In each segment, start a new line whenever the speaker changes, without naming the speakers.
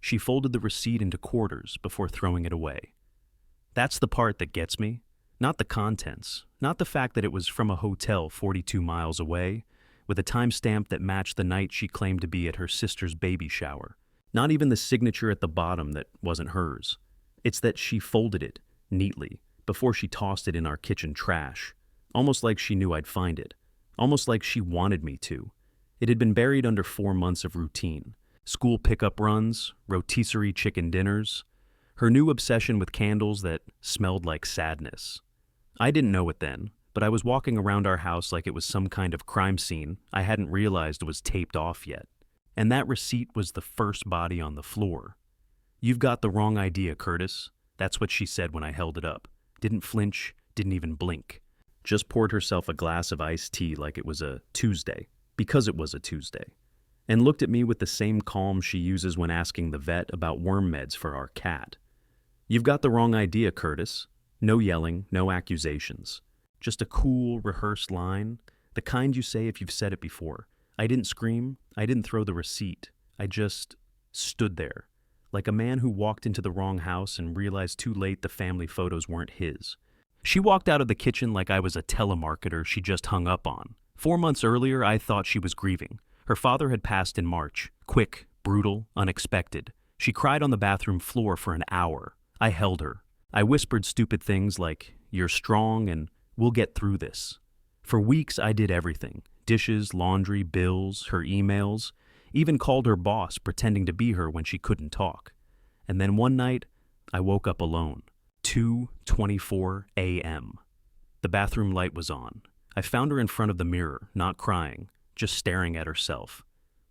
She folded the receipt into quarters before throwing it away. That's the part that gets me. Not the contents, not the fact that it was from a hotel 42 miles away, with a timestamp that matched the night she claimed to be at her sister's baby shower. Not even the signature at the bottom that wasn't hers. It's that she folded it, neatly, before she tossed it in our kitchen trash. Almost like she knew I'd find it. Almost like she wanted me to. It had been buried under 4 months of routine. School pickup runs, rotisserie chicken dinners, her new obsession with candles that smelled like sadness. I didn't know it then, but I was walking around our house like it was some kind of crime scene I hadn't realized was taped off yet. And that receipt was the first body on the floor. "You've got the wrong idea, Curtis." That's what she said when I held it up. Didn't flinch, didn't even blink. Just poured herself a glass of iced tea like it was a Tuesday, because it was a Tuesday, and looked at me with the same calm she uses when asking the vet about worm meds for our cat. "You've got the wrong idea, Curtis." No yelling, no accusations. Just a cool, rehearsed line, the kind you say if you've said it before. I didn't scream, I didn't throw the receipt. I just stood there, like a man who walked into the wrong house and realized too late the family photos weren't his. She walked out of the kitchen like I was a telemarketer she just hung up on. 4 months earlier, I thought she was grieving. Her father had passed in March. Quick, brutal, unexpected. She cried on the bathroom floor for an hour. I held her. I whispered stupid things like, "You're strong and we'll get through this." For weeks, I did everything. Dishes, laundry, bills, her emails. Even called her boss, pretending to be her when she couldn't talk. And then one night, I woke up alone. 2:24 a.m. The bathroom light was on. I found her in front of the mirror, not crying, just staring at herself.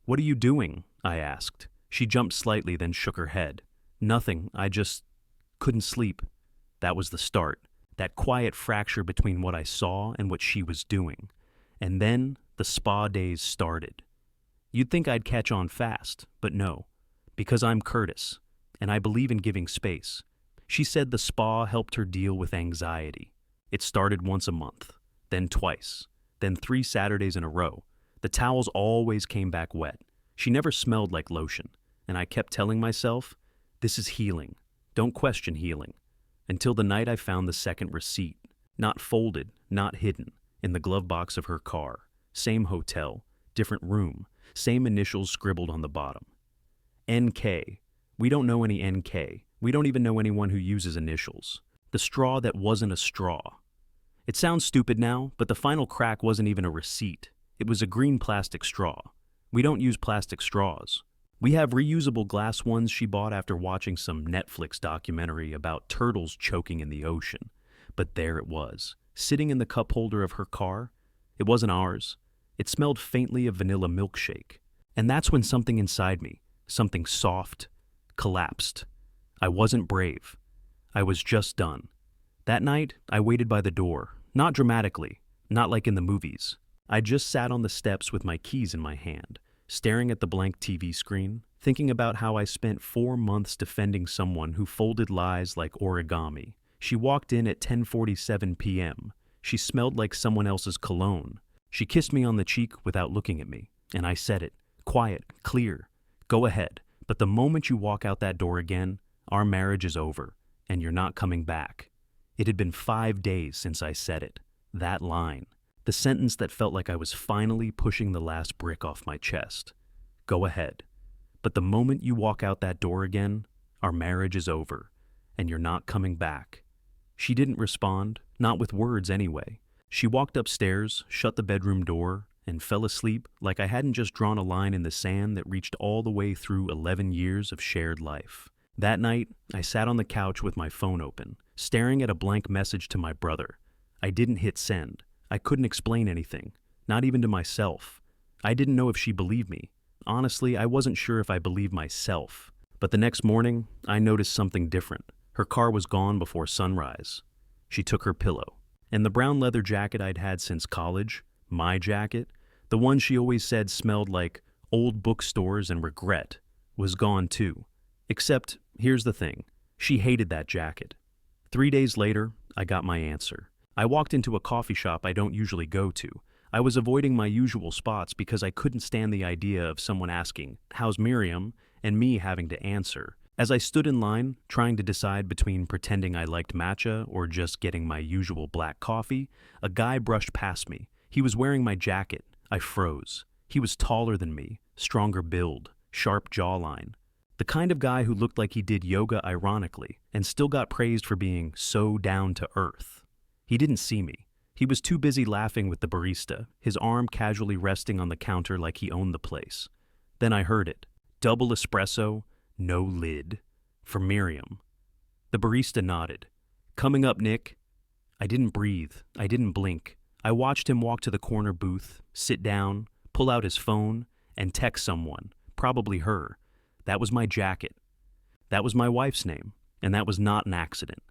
"What are you doing?" I asked. She jumped slightly, then shook her head. "Nothing, I just couldn't sleep." That was the start. That quiet fracture between what I saw and what she was doing. And then the spa days started. You'd think I'd catch on fast, but no. Because I'm Curtis, and I believe in giving space. She said the spa helped her deal with anxiety. It started once a month, then twice, then 3 Saturdays in a row. The towels always came back wet. She never smelled like lotion, and I kept telling myself, this is healing. Don't question healing. Until the night I found the second receipt, not folded, not hidden, in the glove box of her car. Same hotel, different room, same initials scribbled on the bottom. NK. We don't know any NK. We don't even know anyone who uses initials. The straw that wasn't a straw. It sounds stupid now, but the final crack wasn't even a receipt. It was a green plastic straw. We don't use plastic straws. We have reusable glass ones she bought after watching some Netflix documentary about turtles choking in the ocean. But there it was, sitting in the cup holder of her car. It wasn't ours. It smelled faintly of vanilla milkshake. And that's when something inside me, something soft, collapsed. I wasn't brave. I was just done. That night, I waited by the door, not dramatically, not like in the movies. I just sat on the steps with my keys in my hand, staring at the blank TV screen, thinking about how I spent 4 months defending someone who folded lies like origami. She walked in at 10:47 p.m. She smelled like someone else's cologne. She kissed me on the cheek without looking at me, and I said it, quiet, clear, go ahead. But the moment you walk out that door again, our marriage is over, and you're not coming back. It had been 5 days since I said it. That line. The sentence that felt like I was finally pushing the last brick off my chest. Go ahead. But the moment you walk out that door again, our marriage is over, and you're not coming back. She didn't respond, not with words anyway. She walked upstairs, shut the bedroom door, and fell asleep like I hadn't just drawn a line in the sand that reached all the way through 11 years of shared life. That night, I sat on the couch with my phone open, staring at a blank message to my brother. I didn't hit send. I couldn't explain anything, not even to myself. I didn't know if she believed me. Honestly, I wasn't sure if I believed myself. But the next morning, I noticed something different. Her car was gone before sunrise. She took her pillow. And the brown leather jacket I'd had since college, my jacket, the one she always said smelled like old bookstores and regret, was gone too. Except, here's the thing, she hated that jacket. 3 days later, I got my answer. I walked into a coffee shop I don't usually go to. I was avoiding my usual spots because I couldn't stand the idea of someone asking, "How's Miriam?" and me having to answer. As I stood in line, trying to decide between pretending I liked matcha or just getting my usual black coffee, a guy brushed past me. He was wearing my jacket. I froze. He was taller than me, stronger build, sharp jawline. The kind of guy who looked like he did yoga ironically and still got praised for being so down to earth. He didn't see me. He was too busy laughing with the barista, his arm casually resting on the counter like he owned the place. Then I heard it. Double espresso, no lid. For Miriam. The barista nodded. Coming up, Nick. I didn't breathe. I didn't blink. I watched him walk to the corner booth, sit down, pull out his phone, and text someone, probably her. That was my jacket. That was my wife's name, and that was not an accident.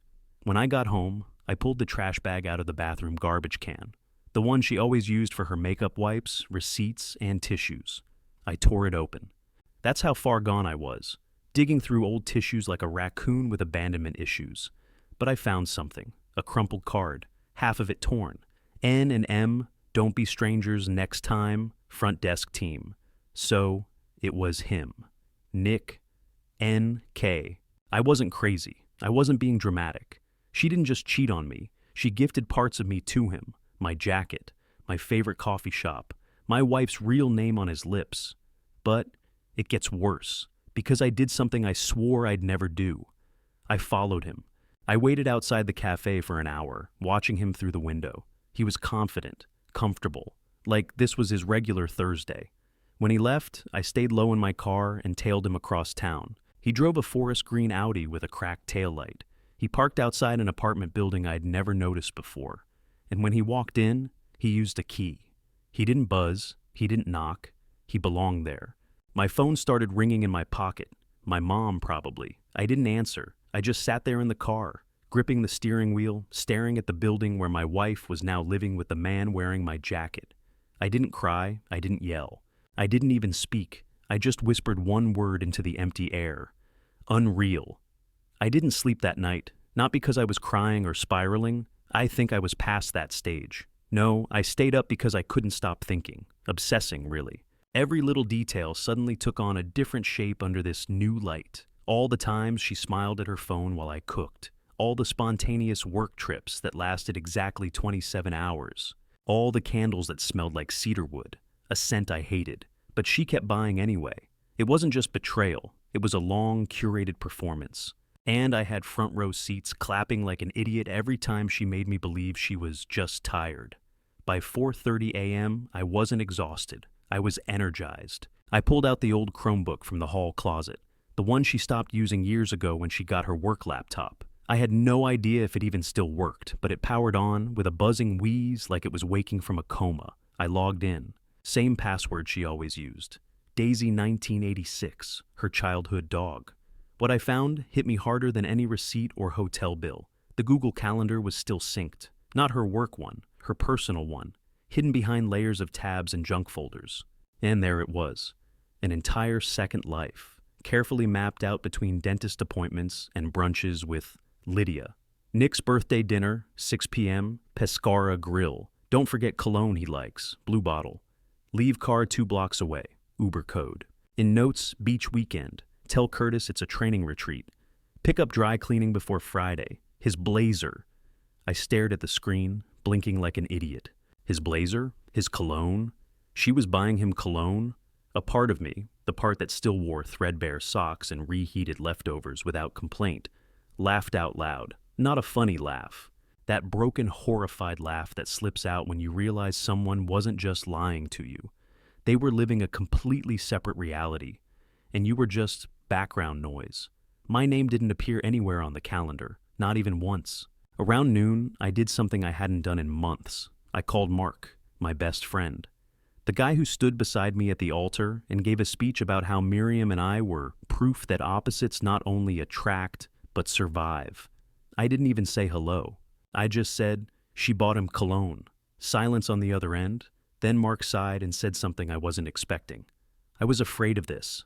When I got home, I pulled the trash bag out of the bathroom garbage can, the one she always used for her makeup wipes, receipts, and tissues. I tore it open. That's how far gone I was, digging through old tissues like a raccoon with abandonment issues. But I found something, a crumpled card, half of it torn. N and M, don't be strangers next time, front desk team. So, it was him. Nick, N.K. I wasn't crazy. I wasn't being dramatic. She didn't just cheat on me. She gifted parts of me to him. My jacket, my favorite coffee shop, my wife's real name on his lips. But it gets worse, because I did something I swore I'd never do. I followed him. I waited outside the cafe for an hour, watching him through the window. He was confident, comfortable, like this was his regular Thursday. When he left, I stayed low in my car and tailed him across town. He drove a forest green Audi with a cracked taillight. He parked outside an apartment building I'd never noticed before. And when he walked in, he used a key. He didn't buzz. He didn't knock. He belonged there. My phone started ringing in my pocket. My mom, probably. I didn't answer. I just sat there in the car, gripping the steering wheel, staring at the building where my wife was now living with the man wearing my jacket. I didn't cry. I didn't yell. I didn't even speak. I just whispered one word into the empty air. Unreal. I didn't sleep that night, not because I was crying or spiraling. I think I was past that stage. No, I stayed up because I couldn't stop thinking, obsessing, really. Every little detail suddenly took on a different shape under this new light. All the times she smiled at her phone while I cooked. All the spontaneous work trips that lasted exactly 27 hours. All the candles that smelled like cedarwood, a scent I hated. But she kept buying anyway. It wasn't just betrayal. It was a long, curated performance. And I had front row seats clapping like an idiot every time she made me believe she was just tired. By 4:30 a.m., I wasn't exhausted. I was energized. I pulled out the old Chromebook from the hall closet, the one she stopped using years ago when she got her work laptop. I had no idea if it even still worked, but it powered on with a buzzing wheeze like it was waking from a coma. I logged in. Same password she always used. Daisy 1986, her childhood dog. What I found hit me harder than any receipt or hotel bill. The Google Calendar was still synced. Not her work one, her personal one, hidden behind layers of tabs and junk folders. And there it was. An entire second life, carefully mapped out between dentist appointments and brunches with Lydia. Nick's birthday dinner, 6 p.m., Pescara Grill. Don't forget cologne he likes, blue bottle. Leave car 2 blocks away, Uber code. In notes, beach weekend. Tell Curtis it's a training retreat. Pick up dry cleaning before Friday. His blazer. I stared at the screen, blinking like an idiot. His blazer? His cologne? She was buying him cologne? A part of me, the part that still wore threadbare socks and reheated leftovers without complaint, laughed out loud. Not a funny laugh. That broken, horrified laugh that slips out when you realize someone wasn't just lying to you. They were living a completely separate reality, and you were just background noise. My name didn't appear anywhere on the calendar, not even once. Around noon, I did something I hadn't done in months. I called Mark, my best friend. The guy who stood beside me at the altar and gave a speech about how Miriam and I were proof that opposites not only attract, but survive. I didn't even say hello. I just said, she bought him cologne. Silence on the other end. Then Mark sighed and said something I wasn't expecting. I was afraid of this.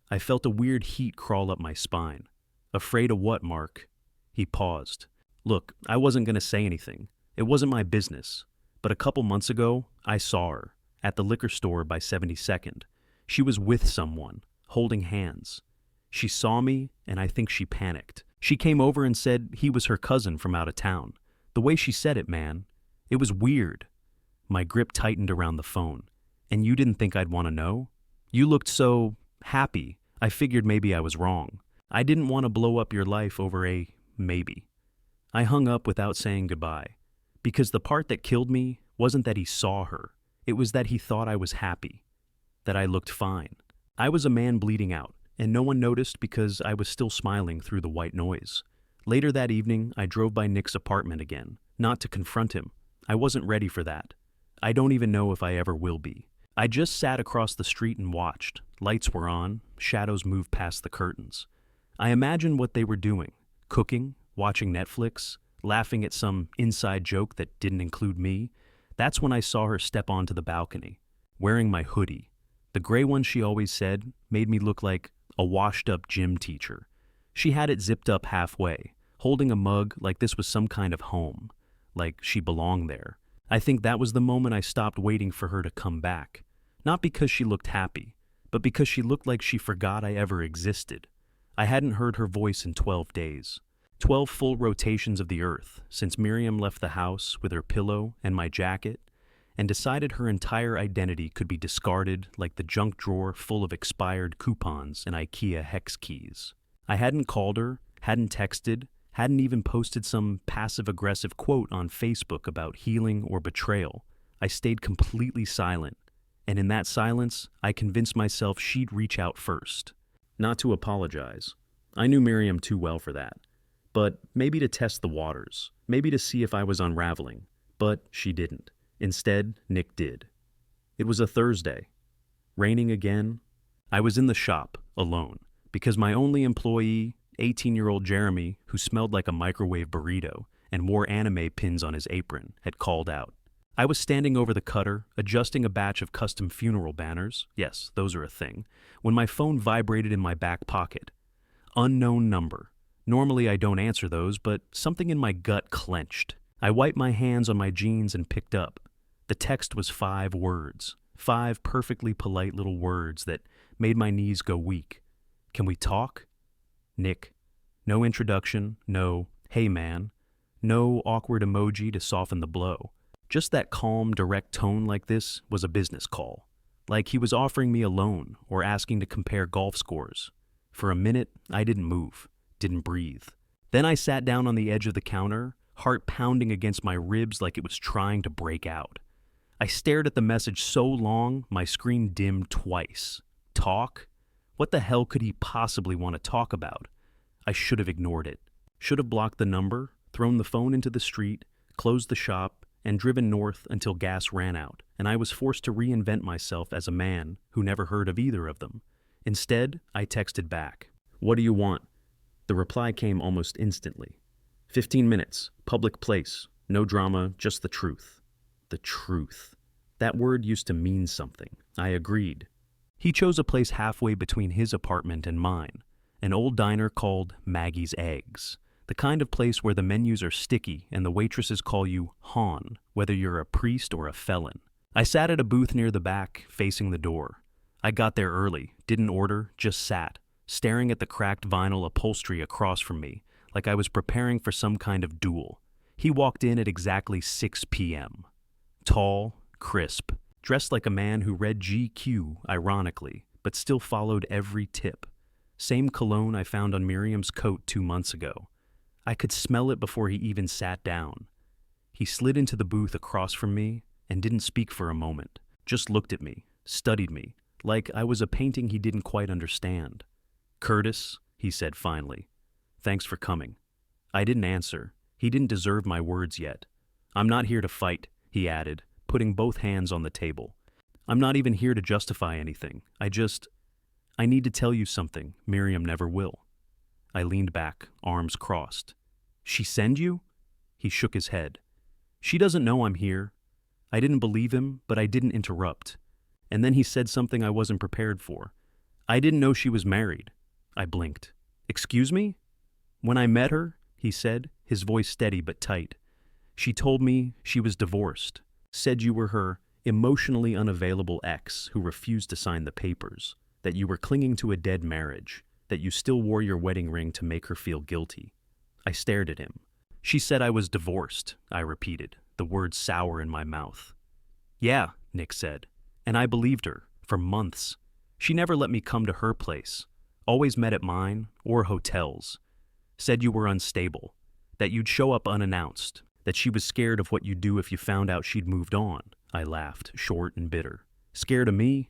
I felt a weird heat crawl up my spine. Afraid of what, Mark? He paused. Look, I wasn't going to say anything. It wasn't my business. But a couple months ago, I saw her at the liquor store by 72nd. She was with someone, holding hands. She saw me, and I think she panicked. She came over and said he was her cousin from out of town. The way she said it, man, it was weird. My grip tightened around the phone. And you didn't think I'd want to know? You looked so happy. I figured maybe I was wrong. I didn't want to blow up your life over a maybe. I hung up without saying goodbye. Because the part that killed me wasn't that he saw her. It was that he thought I was happy. That I looked fine. I was a man bleeding out, and no one noticed because I was still smiling through the white noise. Later that evening, I drove by Nick's apartment again, not to confront him. I wasn't ready for that. I don't even know if I ever will be. I just sat across the street and watched. Lights were on, shadows moved past the curtains. I imagined what they were doing, cooking, watching Netflix, laughing at some inside joke that didn't include me. That's when I saw her step onto the balcony, wearing my hoodie. The gray one she always said made me look like a washed-up gym teacher. She had it zipped up halfway, holding a mug like this was some kind of home, like she belonged there. I think that was the moment I stopped waiting for her to come back. Not because she looked happy, but because she looked like she forgot I ever existed. I hadn't heard her voice in 12 days. 12 full rotations of the earth since Miriam left the house with her pillow and my jacket and decided her entire identity could be discarded like the junk drawer full of expired coupons and IKEA hex keys. I hadn't called her, hadn't texted, hadn't even posted some passive-aggressive quote on Facebook about healing or betrayal. I stayed completely silent, and in that silence, I convinced myself she'd reach out first. Not to apologize. I knew Miriam too well for that. But maybe to test the waters, maybe to see if I was unraveling. But she didn't. Instead, Nick did. It was a Thursday. Raining again. I was in the shop, alone, because my only employee, 18-year-old Jeremy, who smelled like a microwave burrito and wore anime pins on his apron, had called out. I was standing over the cutter, adjusting a batch of custom funeral banners, yes, those are a thing, when my phone vibrated in my back pocket. Unknown number. Normally I don't answer those, but something in my gut clenched. I wiped my hands on my jeans and picked up. The text was 5 words, 5 perfectly polite little words that made my knees go weak. Can we talk? Nick. No introduction, no, hey man. No awkward emoji to soften the blow. Just that calm, direct tone like this was a business call. Like he was offering me a loan or asking to compare golf scores. For a minute, I didn't move, didn't breathe. Then I sat down on the edge of the counter, heart pounding against my ribs like it was trying to break out. I stared at the message so long, my screen dimmed twice. Talk? What the hell could he possibly want to talk about? I should have ignored it. Should have blocked the number, thrown the phone into the street, closed the shop, and driven north until gas ran out, and I was forced to reinvent myself as a man who never heard of either of them. Instead, I texted back. What do you want? The reply came almost instantly. 15 minutes, public place, no drama, just the truth. The truth. That word used to mean something. I agreed. He chose a place halfway between his apartment and mine, an old diner called Maggie's Eggs, the kind of place where the menus are sticky and the waitresses call you Han, whether you're a priest or a felon. I sat at a booth near the back, facing the door. I got there early, didn't order, just sat, staring at the cracked vinyl upholstery across from me, like I was preparing for some kind of duel. He walked in at exactly 6 p.m. Tall, crisp, dressed like a man who read GQ, ironically, but still followed every tip. Same cologne I found on Miriam's coat 2 months ago. I could smell it before he even sat down. He slid into the booth across from me and didn't speak for a moment, just looked at me, studied me, like I was a painting he didn't quite understand. Curtis, he said finally, thanks for coming. I didn't answer. He didn't deserve my words yet. I'm not here to fight, he added, putting both hands on the table. I'm not even here to justify anything. I need to tell you something Miriam never will. I leaned back, arms crossed. She send you? He shook his head. She doesn't know I'm here. I didn't believe him, but I didn't interrupt. And then he said something I wasn't prepared for. I didn't know she was married. I blinked. Excuse me? When I met her, he said, his voice steady but tight, she told me she was divorced, said you were her emotionally unavailable ex who refused to sign the papers, that you were clinging to a dead marriage. that you still wore your wedding ring to make her feel guilty. I stared at him. She said I was divorced, I repeated, the words sour in my mouth. Yeah, Nick said, and I believed her, for months. She never let me come to her place, always met at mine or hotels. Said you were unstable, that you'd show up unannounced, that she was scared of what you'd do if you found out she'd moved on. I laughed, short and bitter. Scared of me?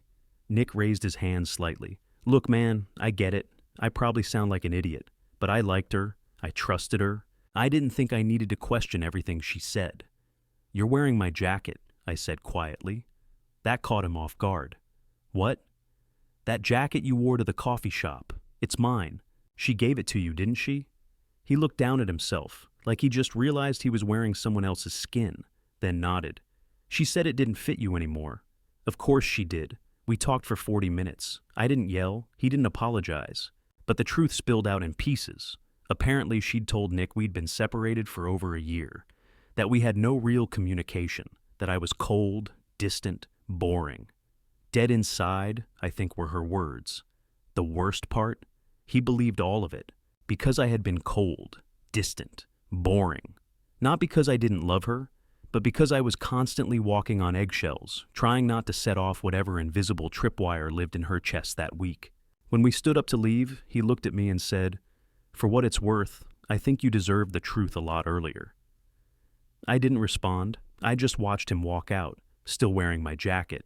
Nick raised his hand slightly. Look, man, I get it. I probably sound like an idiot, but I liked her. I trusted her. I didn't think I needed to question everything she said. You're wearing my jacket, I said quietly. That caught him off guard. What? That jacket you wore to the coffee shop. It's mine. She gave it to you, didn't she? He looked down at himself, like he just realized he was wearing someone else's skin, then nodded. She said it didn't fit you anymore. Of course she did. We talked for 40 minutes. I didn't yell. He didn't apologize. But the truth spilled out in pieces. Apparently she'd told Nick we'd been separated for over a year, that we had no real communication, that I was cold, distant, boring. Dead inside, I think were her words. The worst part? He believed all of it, because I had been cold, distant, boring. Not because I didn't love her, but because I was constantly walking on eggshells, trying not to set off whatever invisible tripwire lived in her chest that week. When we stood up to leave, he looked at me and said, "For what it's worth, I think you deserved the truth a lot earlier." I didn't respond. I just watched him walk out, still wearing my jacket.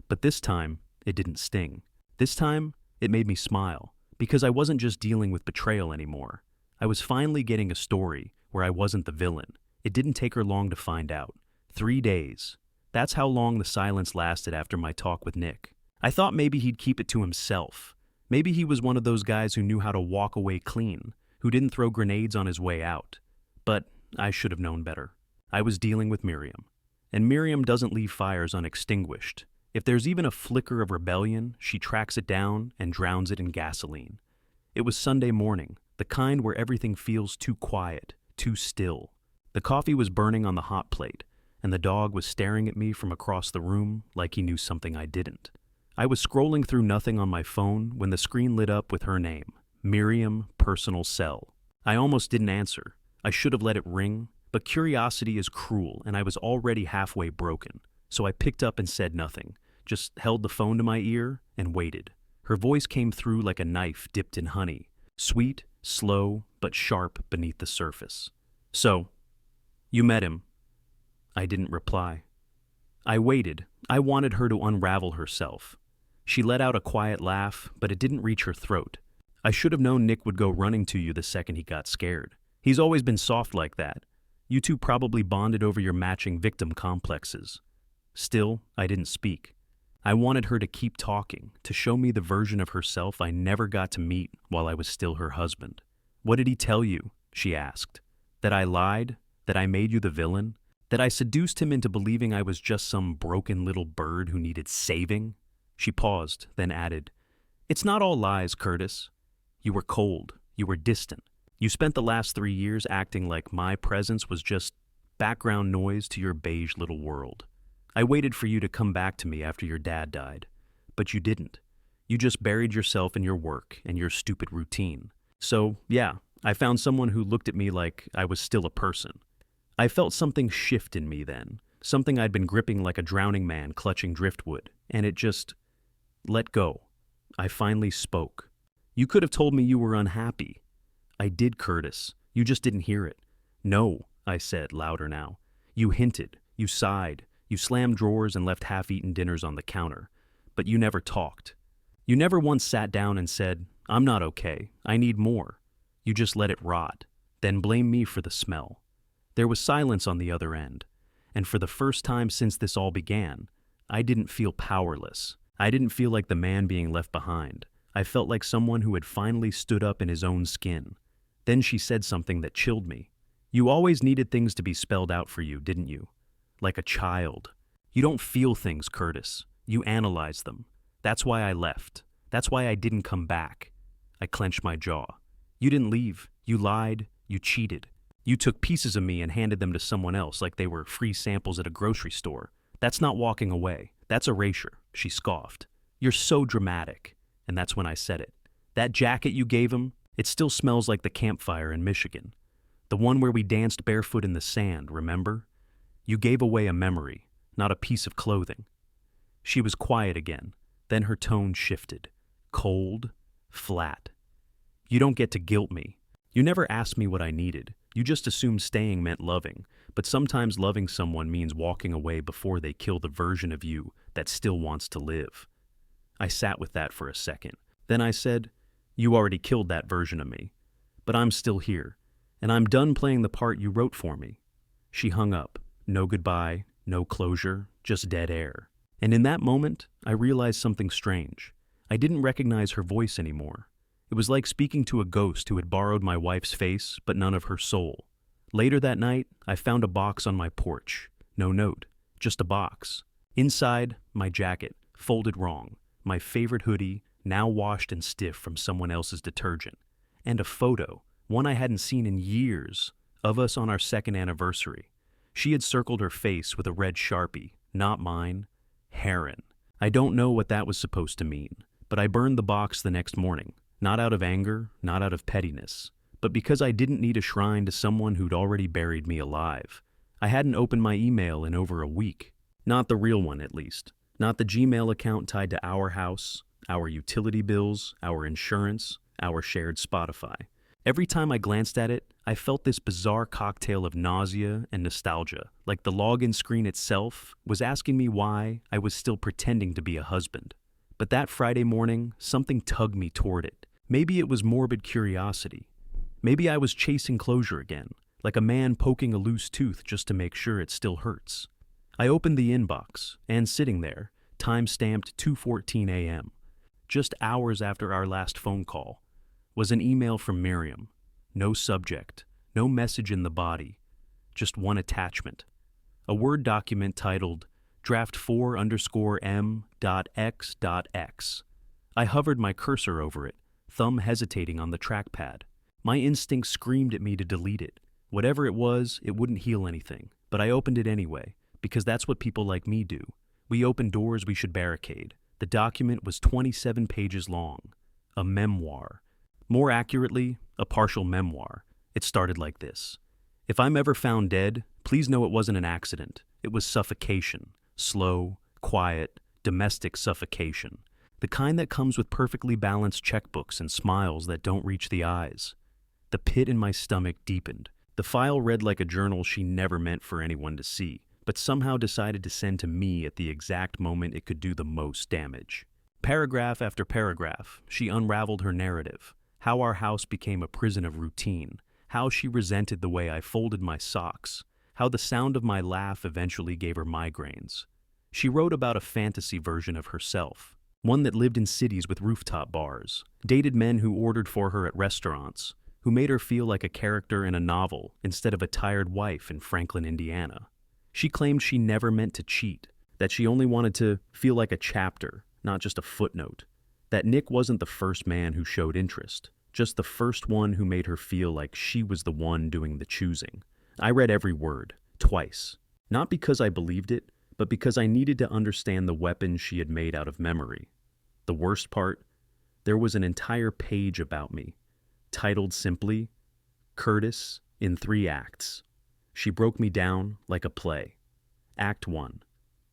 But this time, it didn't sting. This time, it made me smile, because I wasn't just dealing with betrayal anymore. I was finally getting a story where I wasn't the villain. It didn't take her long to find out. 3 days. That's how long the silence lasted after my talk with Nick. I thought maybe he'd keep it to himself. Maybe he was one of those guys who knew how to walk away clean, who didn't throw grenades on his way out. But I should have known better. I was dealing with Miriam. And Miriam doesn't leave fires unextinguished. If there's even a flicker of rebellion, she tracks it down and drowns it in gasoline. It was Sunday morning, the kind where everything feels too quiet, too still. The coffee was burning on the hot plate, and the dog was staring at me from across the room like he knew something I didn't. I was scrolling through nothing on my phone when the screen lit up with her name, Miriam Personal Cell. I almost didn't answer. I should have let it ring, but curiosity is cruel, and I was already halfway broken. So I picked up and said nothing, just held the phone to my ear and waited. Her voice came through like a knife dipped in honey, sweet, slow, but sharp beneath the surface. "So, you met him." I didn't reply. I waited. I wanted her to unravel herself. She let out a quiet laugh, but it didn't reach her throat. I should have known Nick would go running to you the second he got scared. He's always been soft like that. You two probably bonded over your matching victim complexes. Still, I didn't speak. I wanted her to keep talking, to show me the version of herself I never got to meet while I was still her husband. "What did he tell you?" she asked. "That I lied? That I made you the villain? That I seduced him into believing I was just some broken little bird who needed saving?" She paused, then added, "It's not all lies, Curtis. You were cold. You were distant. You spent the last 3 years acting like my presence was just background noise to your beige little world. I waited for you to come back to me after your dad died, but you didn't. You just buried yourself in your work and your stupid routine. So, yeah, I found someone who looked at me like I was still a person. I felt something shift in me then, something I'd been gripping like a drowning man clutching driftwood, and it just let go. I finally spoke. You could have told me you were unhappy. I did, Curtis. You just didn't hear it. No, I said, louder now. You hinted. You sighed. You slammed drawers and left half-eaten dinners on the counter. But you never talked. You never once sat down and said, "I'm not okay. I need more." You just let it rot, then blame me for the smell. There was silence on the other end, and for the first time since this all began, I didn't feel powerless. I didn't feel like the man being left behind. I felt like someone who had finally stood up in his own skin. Then she said something that chilled me. "You always needed things to be spelled out for you, didn't you? Like a child. You don't feel things, Curtis. You analyze them. That's why I left. That's why I didn't come back." I clenched my jaw. "You didn't leave. You lied. You cheated. You took pieces of me and handed them to someone else like they were free samples at a grocery store. That's not walking away. That's erasure," she scoffed. "You're so dramatic." And that's when I said it. That jacket you gave him, it still smells like the campfire in Michigan. The one where we danced barefoot in the sand, remember? You gave away a memory, not a piece of clothing." She was quiet again, then her tone shifted. Cold, flat. "You don't get to guilt me. You never asked me what I needed. You just assumed staying meant loving, but sometimes loving someone means walking away before they kill the version of you that still wants to live." I sat with that for a second. Then I said, "You already killed that version of me, but I'm still here, and I'm done playing the part you wrote for me." She hung up. No goodbye, no closure, just dead air. And in that moment, I realized something strange. I didn't recognize her voice anymore. It was like speaking to a ghost who had borrowed my wife's face, but none of her soul. Later that night, I found a box on my porch. No note, just a box. Inside, my jacket, folded wrong, my favorite hoodie, now washed and stiff from someone else's detergent, and a photo, one I hadn't seen in years, of us on our second anniversary. She had circled her face with a red Sharpie, not mine. Heron. I don't know what that was supposed to mean, but I burned the box the next morning, not out of anger, not out of pettiness, but because I didn't need a shrine to someone who'd already buried me alive. I hadn't opened my email in over a week. Not the real one, at least. Not the Gmail account tied to our house, our utility bills, our insurance, our shared Spotify. Every time I glanced at it, I felt this bizarre cocktail of nausea and nostalgia, like the login screen itself was asking me why I was still pretending to be a husband. But that Friday morning, something tugged me toward it. Maybe it was morbid curiosity. Maybe I was chasing closure again, like a man poking a loose tooth just to make sure it still hurts. I opened the inbox, and sitting there, time-stamped 2:14 a.m., just hours after our last phone call, was an email from Miriam. No subject, no message in the body, just one attachment. A Word document titled Draft 4_M.X.X. I hovered my cursor over it, thumb hesitating on the trackpad. My instinct screamed at me to delete it. Whatever it was, it wouldn't heal anything, but I opened it anyway, because that's what people like me do. We open doors we should barricade. The document was 27 pages long. A memoir. More accurately, a partial memoir. It started like this. "If I'm ever found dead, please know it wasn't an accident. It was suffocation. Slow, quiet, domestic suffocation. The kind that comes with perfectly balanced checkbooks and smiles that don't reach the eyes." The pit in my stomach deepened. The file read like a journal she never meant for anyone to see, but somehow decided to send to me at the exact moment it could do the most damage. Paragraph after paragraph, she unraveled her narrative. How our house became a prison of routine, how she resented the way I folded my socks, how the sound of my laugh eventually gave her migraines. She wrote about a fantasy version of herself, one that lived in cities with rooftop bars, dated men who ordered for her at restaurants, who made her feel like a character in a novel instead of a tired wife in Franklin, Indiana. She claimed she never meant to cheat, that she only wanted to feel like a chapter, not just a footnote, that Nick wasn't the first man who showed interest, just the first one who made her feel like she was the one doing the choosing. I read every word, twice, not because I believed it, but because I needed to understand the weapon she had made out of memory. The worst part, there was an entire page about me, titled simply, Curtis in 3 acts. She broke me down like a play. Act 1,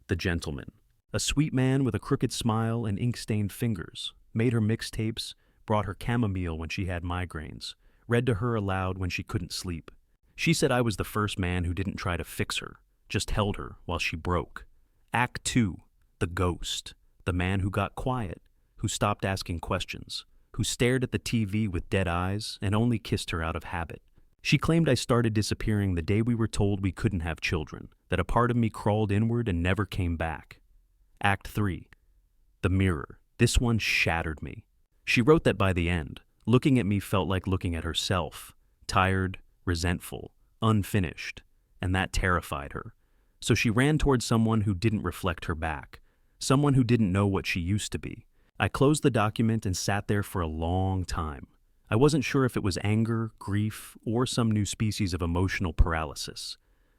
The Gentleman. A sweet man with a crooked smile and ink-stained fingers, made her mixtapes, brought her chamomile when she had migraines, read to her aloud when she couldn't sleep. She said I was the first man who didn't try to fix her, just held her while she broke. Act 2, The Ghost. The man who got quiet, who stopped asking questions, who stared at the TV with dead eyes and only kissed her out of habit. She claimed I started disappearing the day we were told we couldn't have children, that a part of me crawled inward and never came back. Act 3, The Mirror. This one shattered me. She wrote that by the end, looking at me felt like looking at herself, tired, resentful, unfinished, and that terrified her. So she ran toward someone who didn't reflect her back, someone who didn't know what she used to be. I closed the document and sat there for a long time. I wasn't sure if it was anger, grief, or some new species of emotional paralysis,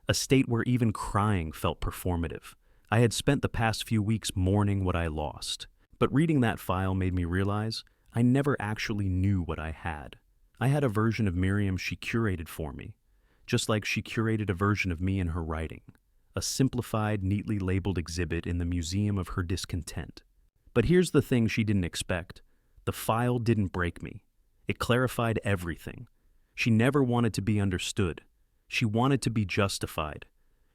a state where even crying felt performative. I had spent the past few weeks mourning what I lost, but reading that file made me realize I never actually knew what I had. I had a version of Miriam she curated for me, just like she curated a version of me in her writing, a simplified, neatly labeled exhibit in the museum of her discontent. But here's the thing she didn't expect. The file didn't break me. It clarified everything. She never wanted to be understood. She wanted to be justified.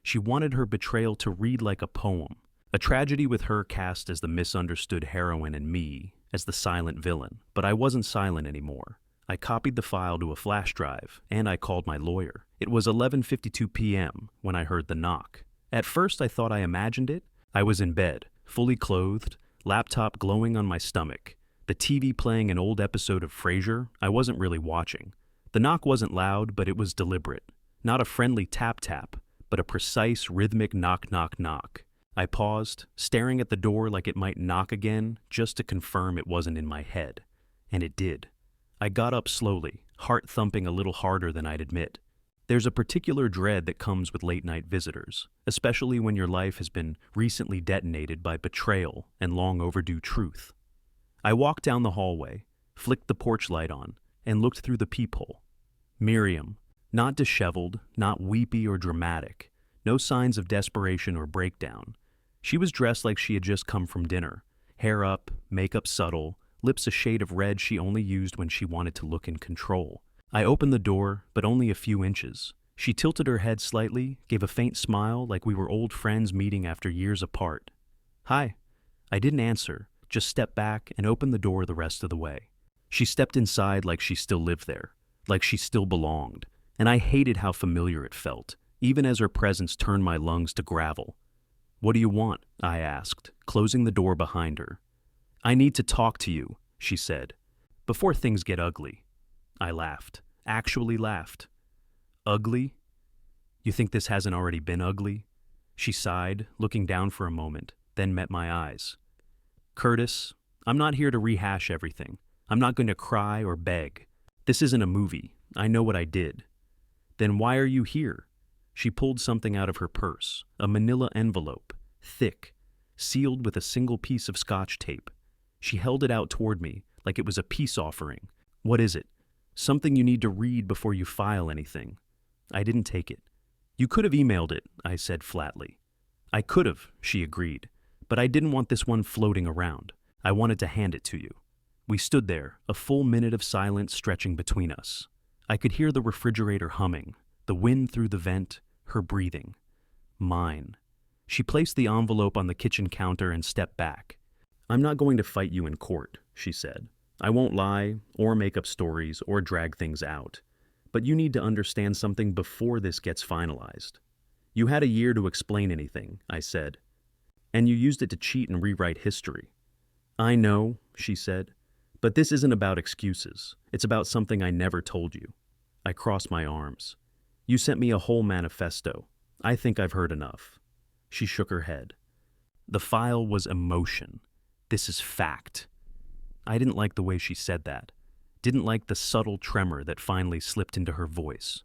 She wanted her betrayal to read like a poem, a tragedy with her cast as the misunderstood heroine and me as the silent villain. But I wasn't silent anymore. I copied the file to a flash drive, and I called my lawyer. It was 11:52 p.m. when I heard the knock. At first, I thought I imagined it. I was in bed, fully clothed, laptop glowing on my stomach, the TV playing an old episode of Frasier I wasn't really watching. The knock wasn't loud, but it was deliberate. Not a friendly tap-tap, but a precise, rhythmic knock-knock-knock. I paused, staring at the door like it might knock again, just to confirm it wasn't in my head. And it did. I got up slowly, heart thumping a little harder than I'd admit. There's a particular dread that comes with late-night visitors, especially when your life has been recently detonated by betrayal and long-overdue truth. I walked down the hallway, flicked the porch light on, and looked through the peephole. Miriam, not disheveled, not weepy or dramatic, no signs of desperation or breakdown. She was dressed like she had just come from dinner, hair up, makeup subtle, lips a shade of red she only used when she wanted to look in control. I opened the door, but only a few inches. She tilted her head slightly, gave a faint smile like we were old friends meeting after years apart. "Hi." I didn't answer, just stepped back and opened the door the rest of the way. She stepped inside like she still lived there, like she still belonged, and I hated how familiar it felt, even as her presence turned my lungs to gravel. "What do you want?" I asked, closing the door behind her. "I need to talk to you," she said, "before things get ugly." I laughed, actually laughed. "Ugly? You think this hasn't already been ugly?" She sighed, looking down for a moment, then met my eyes. "Curtis, I'm not here to rehash everything. I'm not going to cry or beg. This isn't a movie. I know what I did." "Then why are you here?" She pulled something out of her purse, a manila envelope, thick, sealed with a single piece of Scotch tape. She held it out toward me like it was a peace offering. "What is it?" "Something you need to read before you file anything." I didn't take it. "You could have emailed it," I said flatly. "I could have," she agreed, "but I didn't want this one floating around. I wanted to hand it to you." We stood there, a full minute of silence stretching between us. I could hear the refrigerator humming, the wind through the vent, her breathing. Mine. She placed the envelope on the kitchen counter and stepped back. "I'm not going to fight you in court," she said. "I won't lie, or make up stories, or drag things out. But you need to understand something before this gets finalized. You had a year to explain anything," I said. "And you used it to cheat and rewrite history." "I know," she said. "But this isn't about excuses. It's about something I never told you." I crossed my arms. "You sent me a whole manifesto. I think I've heard enough." She shook her head. "The file was emotion. This is fact." I didn't like the way she said that. Didn't like the subtle tremor that finally slipped into her voice.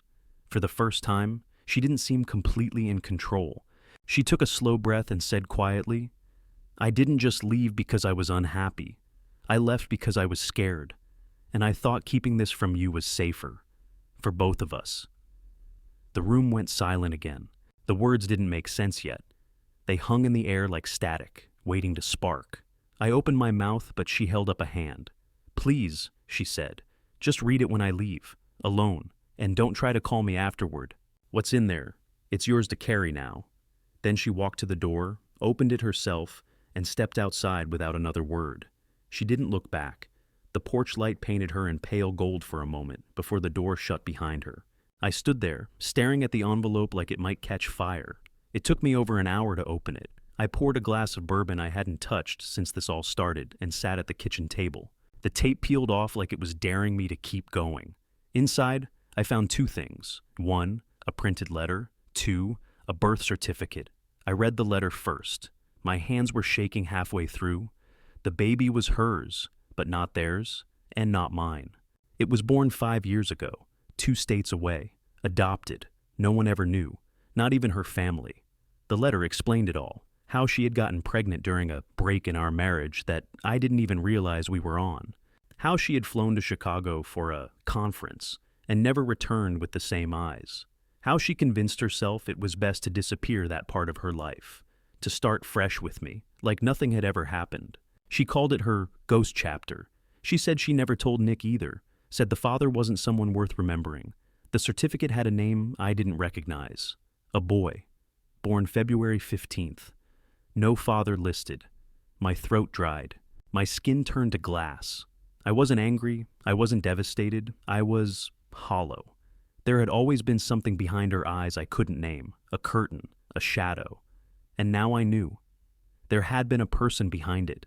For the first time, she didn't seem completely in control. She took a slow breath and said quietly, "I didn't just leave because I was unhappy. I left because I was scared. And I thought keeping this from you was safer. For both of us." The room went silent again. The words didn't make sense yet. They hung in the air like static, waiting to spark. I opened my mouth, but she held up a hand. "Please," she said, "just read it when I leave, alone, and don't try to call me afterward. What's in there? It's yours to carry now." Then she walked to the door, opened it herself, and stepped outside without another word. She didn't look back. The porch light painted her in pale gold for a moment before the door shut behind her. I stood there, staring at the envelope like it might catch fire. It took me over an hour to open it. I poured a glass of bourbon I hadn't touched since this all started and sat at the kitchen table. The tape peeled off like it was daring me to keep going. Inside, I found two things. One, a printed letter. Two, a birth certificate. I read the letter first. My hands were shaking halfway through. The baby was hers, but not theirs, and not mine. It was born 5 years ago, 2 states away, adopted. No one ever knew, not even her family. The letter explained it all. How she had gotten pregnant during a break in our marriage that I didn't even realize we were on. How she had flown to Chicago for a conference and never returned with the same eyes. How she convinced herself it was best to disappear that part of her life, to start fresh with me, like nothing had ever happened. She called it her ghost chapter. She said she never told Nick either, said the father wasn't someone worth remembering. The certificate had a name I didn't recognize. A boy, born February 15th. No father listed. My throat dried. My skin turned to glass. I wasn't angry. I wasn't devastated. I was hollow. There had always been something behind her eyes I couldn't name, a curtain, a shadow. And now I knew. There had been a person behind it,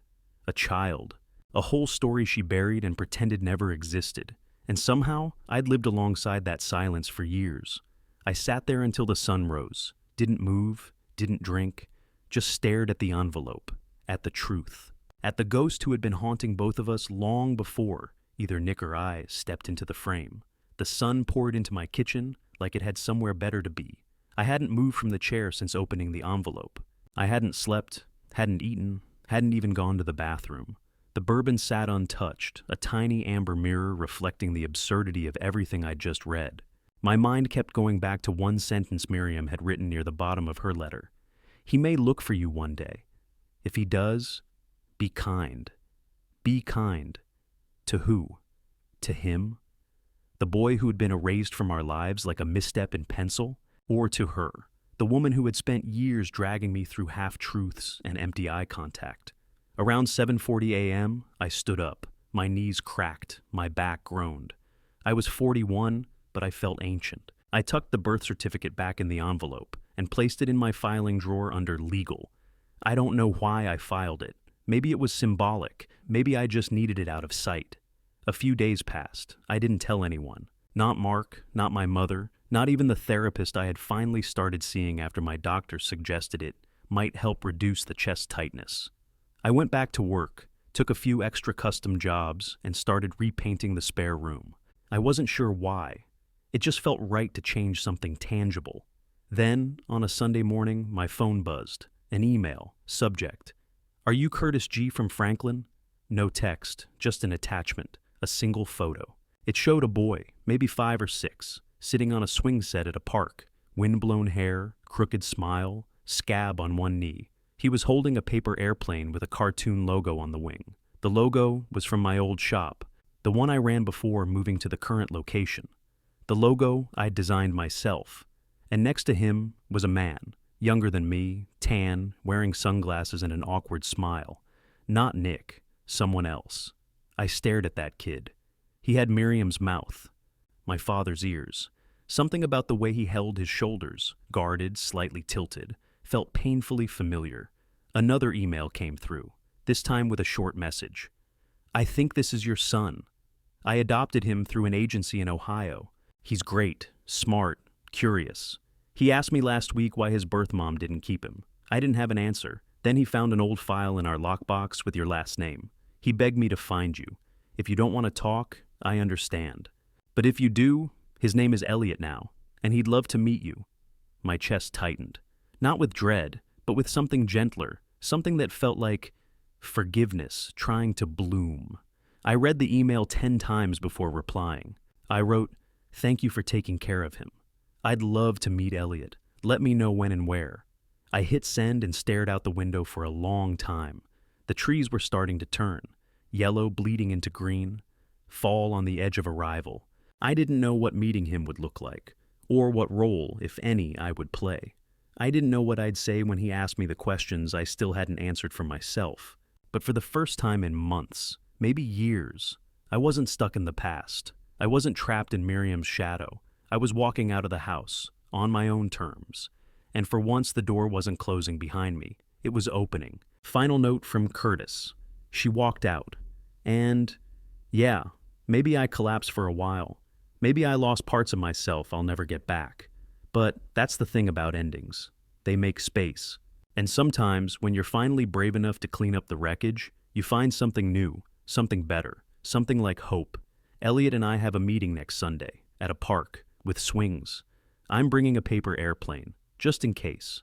a child, a whole story she buried and pretended never existed. And somehow, I'd lived alongside that silence for years. I sat there until the sun rose, didn't move, didn't drink, just stared at the envelope, at the truth, at the ghost who had been haunting both of us long before either Nick or I stepped into the frame. The sun poured into my kitchen like it had somewhere better to be. I hadn't moved from the chair since opening the envelope. I hadn't slept, hadn't eaten, hadn't even gone to the bathroom. The bourbon sat untouched, a tiny amber mirror reflecting the absurdity of everything I'd just read. My mind kept going back to one sentence Miriam had written near the bottom of her letter. He may look for you one day. If he does, be kind. Be kind. To who? To him? The boy who had been erased from our lives like a misstep in pencil? Or to her, the woman who had spent years dragging me through half-truths and empty eye contact? Around 7:40 a.m., I stood up. My knees cracked, my back groaned. I was 41, but I felt ancient. I tucked the birth certificate back in the envelope and placed it in my filing drawer under legal. I don't know why I filed it. Maybe it was symbolic. Maybe I just needed it out of sight. A few days passed. I didn't tell anyone. Not Mark, not my mother, not even the therapist I had finally started seeing after my doctor suggested it might help reduce the chest tightness. I went back to work, took a few extra custom jobs, and started repainting the spare room. I wasn't sure why. It just felt right to change something tangible. Then, on a Sunday morning, my phone buzzed. An email. Subject: Are you Curtis G. from Franklin? No text, just an attachment. A single photo. It showed a boy, maybe 5 or 6, sitting on a swing set at a park. Wind-blown hair, crooked smile, scab on one knee. He was holding a paper airplane with a cartoon logo on the wing. The logo was from my old shop, the one I ran before moving to the current location. The logo I'd designed myself. And next to him was a man, younger than me, tan, wearing sunglasses and an awkward smile. Not Nick, someone else. I stared at that kid. He had Miriam's mouth, my father's ears. Something about the way he held his shoulders, guarded, slightly tilted, felt painfully familiar. Another email came through, this time with a short message. I think this is your son. I adopted him through an agency in Ohio. He's great, smart, curious. He asked me last week why his birth mom didn't keep him. I didn't have an answer. Then he found an old file in our lockbox with your last name. He begged me to find you. If you don't want to talk, I understand. But if you do, his name is Elliot now, and he'd love to meet you. My chest tightened. Not with dread, but with something gentler, something that felt like forgiveness trying to bloom. I read the email 10 times before replying. I wrote, "Thank you for taking care of him. I'd love to meet Elliot. Let me know when and where." I hit send and stared out the window for a long time. The trees were starting to turn, yellow bleeding into green, fall on the edge of arrival. I didn't know what meeting him would look like, or what role, if any, I would play. I didn't know what I'd say when he asked me the questions I still hadn't answered for myself. But for the first time in months, maybe years, I wasn't stuck in the past. I wasn't trapped in Miriam's shadow. I was walking out of the house, on my own terms. And for once the door wasn't closing behind me. It was opening. Final note from Curtis. She walked out. And, yeah, maybe I collapsed for a while. Maybe I lost parts of myself I'll never get back. But that's the thing about endings. They make space. And sometimes, when you're finally brave enough to clean up the wreckage, you find something new, something better, something like hope. Elliot and I have a meeting next Sunday, at a park, with swings. I'm bringing a paper airplane, just in case.